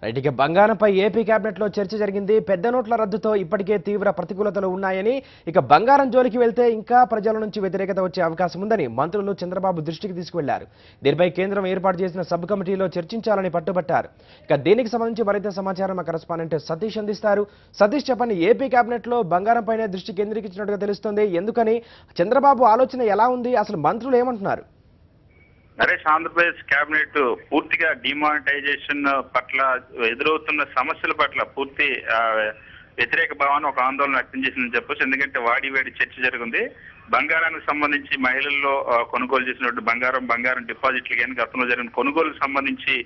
Right. ఇక బంగారంపై AP కేబినెట్లో చర్చ జరిగింది. పెద్ద నోట్ల రద్దుతో ఇప్పటికే తీవ్ర ప్రతికూలతలు ఉన్నాయని, ఇక బంగారం జోలికి వెళ్తే ఇంకా ప్రజల నుంచి వ్యతిరేకత వచ్చే అవకాశం ఉందని మంత్రులు చంద్రబాబు దృష్టికి తీసుకువెళ్లారు. దీనిపై కేంద్రం ఏర్పాటు చేసిన సబ్ కమిటీలో చర్చించాలని పట్టుబట్టారు. ఇక దీనికి సంబంధించి మరింత సమాచారం మా కరెస్పాండెంట్ సతీష్ అందిస్తారు. సతీష్, చెప్పండి, ఏపీ కేబినెట్లో బంగారంపైనే దృష్టి కేంద్రీకరించినట్టుగా తెలుస్తోంది. ఎందుకని? చంద్రబాబు ఆలోచన ఎలా ఉంది? అసలు మంత్రులు ఏమంటున్నారు? నరేష్, ఆంధ్రప్రదేశ్ కేబినెట్ పూర్తిగా డిమానిటైజేషన్ పట్ల ఎదురవుతున్న సమస్యల పట్ల పూర్తి వ్యతిరేక భావాన్ని ఒక ఆందోళన వ్యక్తం చేసిందని చెప్పొచ్చు. ఎందుకంటే వాడి చర్చ జరిగింది. బంగారానికి సంబంధించి మహిళల్లో కొనుగోలు చేసినట్టు బంగారం డిపాజిట్లు కానీ గతంలో జరిగిన కొనుగోలుకు సంబంధించి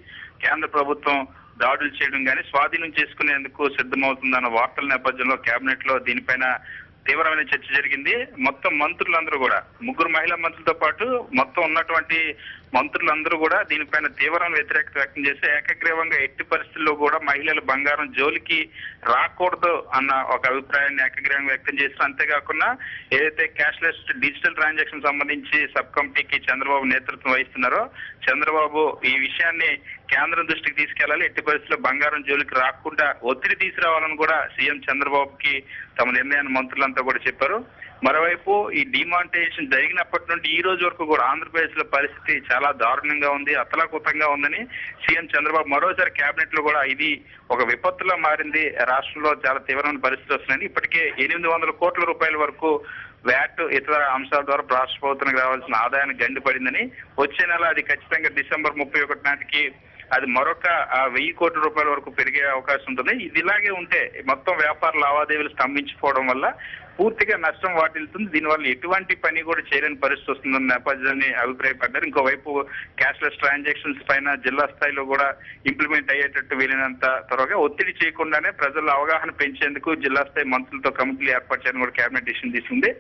కేంద్ర ప్రభుత్వం దాడులు చేయడం కానీ స్వాధీనం చేసుకునేందుకు సిద్ధమవుతుందన్న వార్తల నేపథ్యంలో కేబినెట్ లో దీనిపైన తీవ్రమైన చర్చ జరిగింది. మొత్తం మంత్రులందరూ కూడా, ముగ్గురు మహిళా మంత్రులతో పాటు మొత్తం ఉన్నటువంటి మంత్రులందరూ కూడా దీనిపైన తీవ్రమైన వ్యతిరేకత వ్యక్తం చేసి ఏకగ్రీవంగా ఎట్టి పరిస్థితుల్లో కూడా మహిళలు బంగారం జోలికి రాకూడదు అన్న ఒక అభిప్రాయాన్ని ఏకగ్రీవంగా వ్యక్తం చేస్తారు. అంతేకాకుండా ఏదైతే క్యాష్లెస్ డిజిటల్ ట్రాన్సాక్షన్ సంబంధించి సబ్ కమిటీకి చంద్రబాబు నేతృత్వం వహిస్తున్నారో, చంద్రబాబు ఈ విషయాన్ని కేంద్రం దృష్టికి తీసుకెళ్లాలి, ఎట్టి పరిస్థితుల్లో బంగారం జోలికి రాకుండా ఒత్తిడి తీసుకురావాలని కూడా సీఎం చంద్రబాబుకి తమ నిర్ణయాన్ని మంత్రులంతా కూడా చెప్పారు. మరోవైపు ఈ డిమానిటైజేషన్ జరిగినప్పటి నుండి ఈ రోజు వరకు కూడా ఆంధ్రప్రదేశ్ లో పరిస్థితి చాలా దారుణంగా ఉంది, అతలాకుతంగా ఉందని సీఎం చంద్రబాబు మరోసారి కేబినెట్ లో కూడా ఇది ఒక విపత్తులా మారింది, రాష్ట్రంలో చాలా తీవ్రమైన పరిస్థితి వస్తున్నాయని ఇప్పటికే 800 కోట్ల రూపాయల వరకు వ్యాట్ ఇతర అంశాల ద్వారా రాష్ట్ర ప్రభుత్వానికి రావాల్సిన ఆదాయాన్ని గండిపడిందని, వచ్చే నెల అది ఖచ్చితంగా డిసెంబర్ 31 నాటికి అది మరొక 1000 కోట్ల రూపాయల వరకు పెరిగే అవకాశం ఉంటుంది. ఇది ఇలాగే ఉంటే మొత్తం వ్యాపార లావాదేవీలు స్తంభించిపోవడం వల్ల పూర్తిగా నష్టం వాటిల్తుంది. దీనివల్ల ఎటువంటి పని కూడా చేయలేని పరిస్థితి వస్తుందన్న నేపథ్యాన్ని అభిప్రాయపడ్డారు. ఇంకోవైపు క్యాష్లెస్ ట్రాన్సాక్షన్స్ పైన జిల్లా స్థాయిలో కూడా ఇంప్లిమెంట్ అయ్యేటట్టు వీలైనంత త్వరగా ఒత్తిడి చేయకుండానే ప్రజల అవగాహన పెంచేందుకు జిల్లా స్థాయి మంత్రులతో కమిటీలు ఏర్పాటు చేయడం కూడా కేబినెట్ డిసిషన్ తీసుకుంది.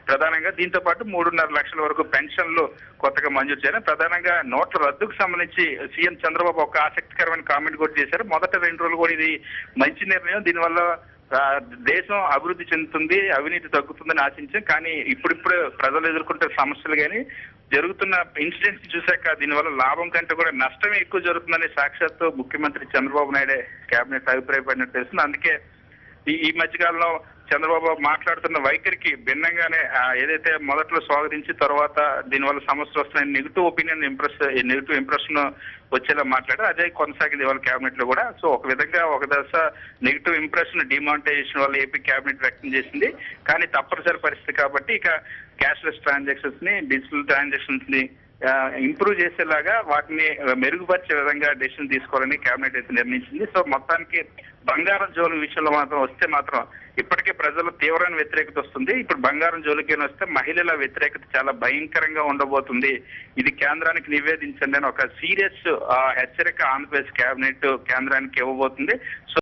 ప్రధానంగా దీంతో పాటు 3.5 లక్షల వరకు పెన్షన్లు కొత్తగా మంజూరు చేయాలి. ప్రధానంగా నోట్ల రద్దుకు సంబంధించి సీఎం చంద్రబాబు ఒక ఆసక్తికరమైన కామెంట్ కూడా చేశారు. మొదట 2 రోజులు కూడా ఇది మంచి నిర్ణయం, దీనివల్ల దేశం అభివృద్ధి చెందుతుంది, అవినీతి తగ్గుతుందని ఆశించాం. కానీ ఇప్పుడిప్పుడు ప్రజలు ఎదుర్కొంటున్న సమస్యలు కానీ జరుగుతున్న ఇన్సిడెంట్స్ చూశాక దీనివల్ల లాభం కంటే కూడా నష్టమే ఎక్కువ జరుగుతుందని సాక్షాత్తు ముఖ్యమంత్రి చంద్రబాబు నాయుడే కేబినెట్ అభిప్రాయపడినట్టు తెలుస్తుంది. అందుకే ఈ మధ్యకాలంలో చంద్రబాబు మాట్లాడుతున్న వైఖరికి భిన్నంగానే ఏదైతే మొదట్లో స్వాగతించి తర్వాత దీనివల్ల సమస్యలు వస్తున్నాయని నెగిటివ్ ఇంప్రెషన్ వచ్చేలా మాట్లాడారు. అదే కొనసాగింది ఇవాళ కేబినెట్ లో కూడా. సో ఒక విధంగా ఒక దశ నెగిటివ్ ఇంప్రెషన్ డిమానిటైజేషన్ వల్ల ఏపీ కేబినెట్ వ్యక్తం చేసింది. కానీ తప్పనిసరి పరిస్థితి కాబట్టి ఇక క్యాష్లెస్ ట్రాన్సాక్షన్స్ ని, డిజిటల్ ట్రాన్సాక్షన్స్ ని ఇంప్రూవ్ చేసేలాగా వాటిని మెరుగుపరిచే విధంగా డెసిషన్ తీసుకోవాలని కేబినెట్ అయితే నిర్ణయించింది. సో మొత్తానికి బంగారం జోలి విషయంలో వస్తే మాత్రం ఇప్పటికే ప్రజలు తీవ్రమైన వ్యతిరేకత వస్తుంది. ఇప్పుడు బంగారం జోలికి వస్తే మహిళల వ్యతిరేకత చాలా భయంకరంగా ఉండబోతుంది. ఇది కేంద్రానికి నివేదించండి అని ఒక సీరియస్ హెచ్చరిక ఆంధ్రప్రదేశ్ కేబినెట్ కేంద్రానికి ఇవ్వబోతుంది. సో